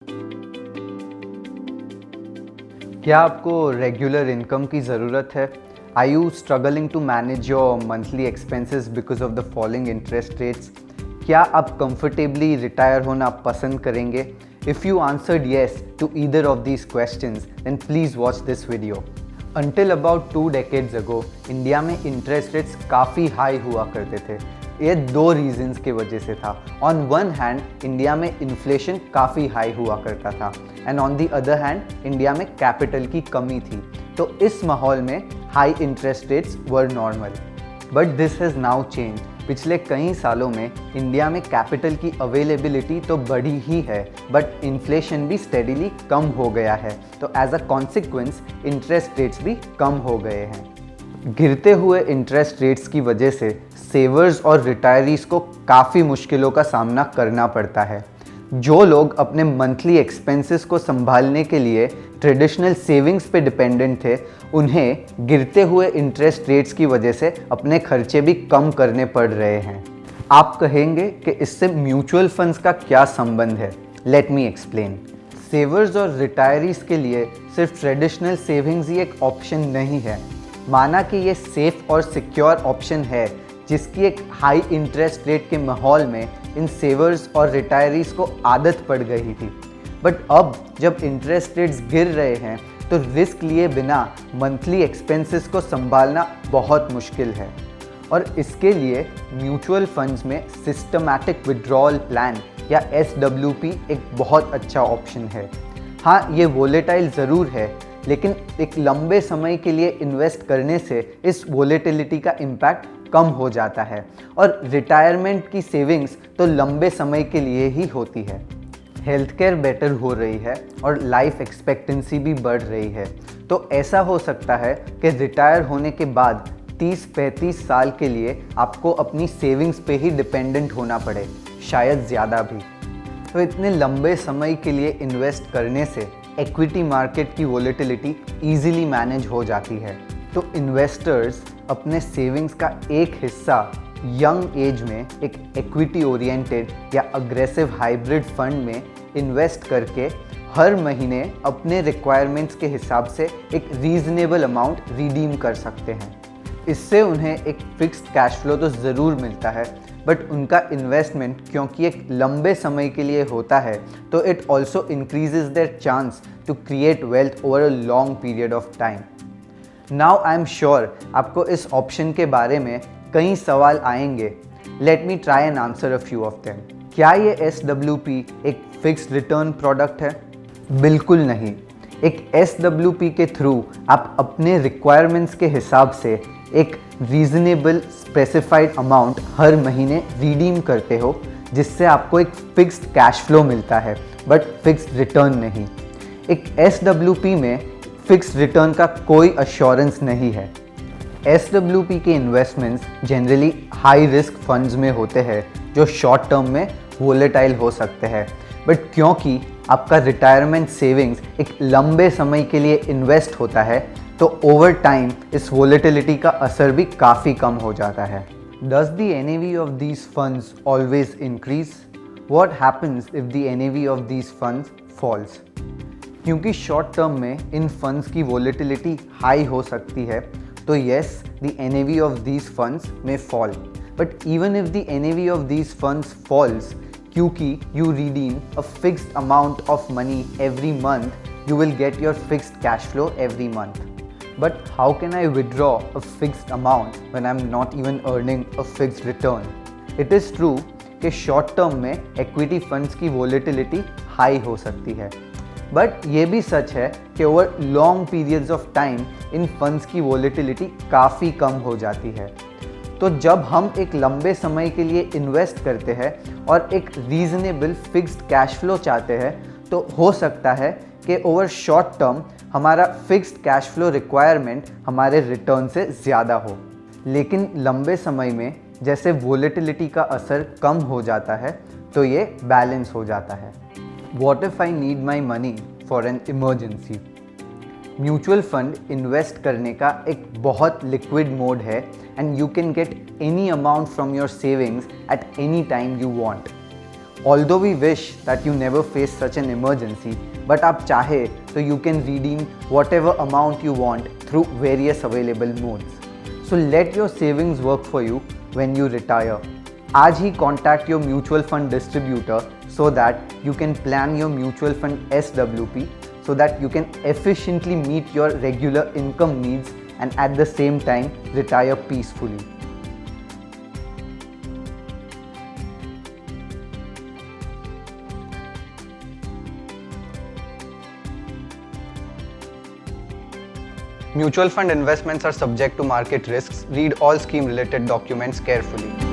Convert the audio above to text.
क्या आपको regular income की ज़रूरत है? Are you struggling to manage your monthly expenses because of the falling interest rates? क्या आप कंफर्टेबली रिटायर होना पसंद करेंगे? If you answered yes to either of these questions then please watch this video. Until about 2 decades ago, India में interest rates काफ़ी high हुआ करते थे। ये दो रीजंस की वजह से था। ऑन वन हैंड इंडिया में इन्फ्लेशन काफ़ी हाई हुआ करता था and on the other hand India में कैपिटल की कमी थी। तो इस माहौल में high interest rates were normal, but this has now change. पिछले कई सालों में इंडिया में कैपिटल की अवेलेबिलिटी तो बढ़ी ही है, बट इन्फ्लेशन भी स्टेडीली कम हो गया है। तो as a consequence interest rates भी कम हो गए हैं। गिरते हुए इंटरेस्ट रेट्स की वजह से सेवर्स और रिटायरीज को काफ़ी मुश्किलों का सामना करना पड़ता है। जो लोग अपने मंथली एक्सपेंसेस को संभालने के लिए ट्रेडिशनल सेविंग्स पे डिपेंडेंट थे, उन्हें गिरते हुए इंटरेस्ट रेट्स की वजह से अपने खर्चे भी कम करने पड़ रहे हैं। आप कहेंगे कि इससे म्यूचुअल फंड्स का क्या संबंध है? Let me explain. सेवर्स और रिटायरीज के लिए सिर्फ ट्रेडिशनल सेविंग्स ही एक ऑप्शन नहीं है। माना कि ये सेफ और सिक्योर ऑप्शन है, जिसकी एक हाई इंटरेस्ट रेट के माहौल में इन सेवर्स और रिटायरीज को आदत पड़ गई थी। बट अब जब इंटरेस्ट रेट्स गिर रहे हैं तो रिस्क लिए बिना मंथली एक्सपेंसेस को संभालना बहुत मुश्किल है, और इसके लिए म्यूचुअल फंड्स में सिस्टमैटिक विड्रॉल प्लान या SWP एक बहुत अच्छा ऑप्शन है। हाँ, ये वोलेटाइल ज़रूर है, लेकिन एक लंबे समय के लिए इन्वेस्ट करने से इस वोलेटिलिटी का इम्पैक्ट कम हो जाता है, और रिटायरमेंट की सेविंग्स तो लंबे समय के लिए ही होती है। हेल्थ केयर बेटर हो रही है और लाइफ एक्सपेक्टेंसी भी बढ़ रही है, तो ऐसा हो सकता है कि रिटायर होने के बाद 30-35 साल के लिए आपको अपनी सेविंग्स पे ही डिपेंडेंट होना पड़े, शायद ज़्यादा भी। तो इतने लंबे समय के लिए इन्वेस्ट करने से इक्विटी मार्केट की वोलेटिलिटी ईजिली मैनेज हो जाती है। तो इन्वेस्टर्स अपने सेविंग्स का एक हिस्सा यंग एज में एक इक्विटी ओरिएंटेड या अग्रेसिव हाइब्रिड फंड में इन्वेस्ट करके हर महीने अपने रिक्वायरमेंट्स के हिसाब से एक रीज़नेबल अमाउंट रिडीम कर सकते हैं। इससे उन्हें एक फिक्स्ड कैश फ्लो तो ज़रूर मिलता है, बट उनका इन्वेस्टमेंट क्योंकि एक लंबे समय के लिए होता है, तो it also increases their chance to create wealth over a long period of time. Now I am sure आपको इस ऑप्शन के बारे में कई सवाल आएंगे। Let me try and answer a few of them. क्या ये SWP एक फिक्स्ड रिटर्न प्रोडक्ट है? बिल्कुल नहीं। एक SWP के थ्रू आप अपने रिक्वायरमेंट्स के हिसाब से एक रीज़नेबल स्पेसिफाइड अमाउंट हर महीने रिडीम करते हो, जिससे आपको एक फिक्स्ड कैश फ्लो मिलता है, बट फिक्स्ड रिटर्न नहीं। एक SWP में फिक्स्ड रिटर्न का कोई अश्योरेंस नहीं है। SWP के investments generally high risk funds में होते हैं, जो शॉर्ट टर्म में वोलेटाइल हो सकते हैं, बट क्योंकि आपका रिटायरमेंट सेविंग्स एक लंबे समय के लिए इन्वेस्ट होता है, तो ओवर टाइम इस वोलेटिलिटी का असर भी काफ़ी कम हो जाता है। Does the NAV of these funds always increase? What happens if the NAV of these funds falls? क्योंकि शॉर्ट टर्म में इन फंड्स की वोलेटिलिटी हाई हो सकती है, तो yes, the NAV of these funds may fall. But even if the NAV of these funds falls, क्योंकि you redeem a fixed amount of money every month, you will get your fixed cash flow every month. But how can I withdraw a fixed amount when I'm not even earning a fixed return? It is true कि short term में equity funds की volatility high हो सकती है, but ये भी सच है कि over long periods of time in funds की वोलेटिलिटी काफ़ी कम हो जाती है। तो जब हम एक लंबे समय के लिए इन्वेस्ट करते हैं और एक रीज़नेबल फिक्स्ड कैश फ्लो चाहते हैं, तो हो सकता है कि ओवर शॉर्ट टर्म हमारा फिक्स्ड कैश फ्लो रिक्वायरमेंट हमारे रिटर्न से ज़्यादा हो, लेकिन लंबे समय में जैसे वोलेटिलिटी का असर कम हो जाता है, तो ये बैलेंस हो जाता है। What if I need my money for an emergency? Mutual fund invest करने का एक बहुत लिक्विड मोड है, and you can get any amount from your savings at any time you want. Although we wish that you never face such an emergency, but आप चाहे तो you can redeem whatever amount you want through various available modes. So let your savings work for you when you retire. आज ही contact your mutual fund distributor so that you can plan your mutual fund SWP so that you can efficiently meet your regular income needs and at the same time retire peacefully. Mutual fund investments are subject to market risks. Read all scheme related documents carefully.